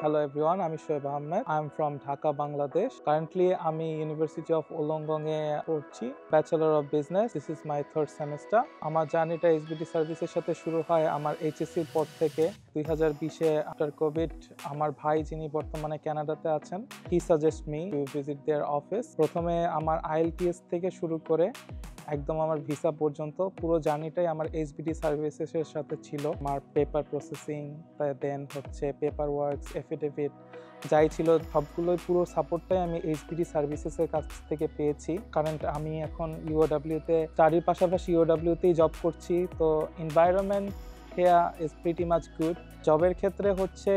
Hello everyone, আমি Shoaib Ahmed. I'm from Dhaka, Bangladesh. Currently আমি University of Wollongong এ পড়ছি, Bachelor of Business. This is my third semester. আমার জার্নিটা SBT সার্ভিসের সাথে শুরু হয় আমার এইচএসসির পর থেকে। 2020-এ আফটার কোভিড আমার ভাই যিনি বর্তমানে কানাডাতে আছেন, he suggest me to visit their office. প্রথমে আমার IELTS থেকে শুরু করে একদম আমার ভিসা পর্যন্ত পুরো জার্নিটাই আমার এসবিটি সার্ভিসেসের সাথে ছিল। আমার পেপার প্রসেসিং, দেন হচ্ছে পেপার ওয়ার্কস, এফিডেভিট যাই ছিল সবগুলোই পুরো সাপোর্টটাই আমি এসবিটি সার্ভিসেসের কাছ থেকে পেয়েছি। কারণ আমি এখন ইউওডব্লিউতে স্টাডির পাশাপাশি ইউওডব্লিউতেই জব করছি, তো এনভায়রনমেন্ট হেয়া ইজ প্রিটি মাচ গুড। জবের ক্ষেত্রে হচ্ছে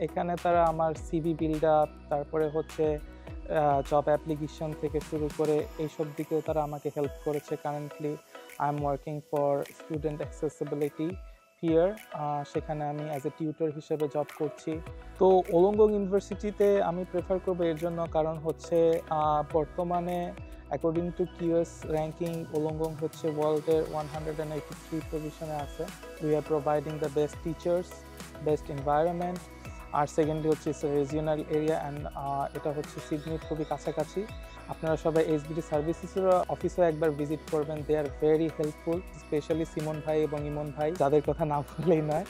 এখানে তারা আমার সিভি বিল্ড আপ, তারপরে হচ্ছে জব অ্যাপ্লিকেশন থেকে শুরু করে এইসব দিকেও তারা আমাকে হেল্প করেছে। Currently I am working for student accessibility here, সেখানে আমি অ্যাজ এ টিউটর হিসেবে জব করছি। তো ওলংগং ইউনিভার্সিটিতে আমি প্রেফার করবো এর জন্য, কারণ হচ্ছে বর্তমানে according to QS ranking Wollongong হচ্ছে ওয়ার্ল্ডের 183 পজিশনে আছে। We are providing the best teachers, best environment. আর সেকেন্ডলি হচ্ছে রিজিওনাল এরিয়া অ্যান্ড এটা হচ্ছে সিডনির খুবই কাছাকাছি। আপনারা সবাই এসবিটি সার্ভিসেসের অফিসে একবার ভিজিট করবেন। They are very helpful, specially Simon ভাই এবং ইমন ভাই, যাদের কথা না বললেই নয়।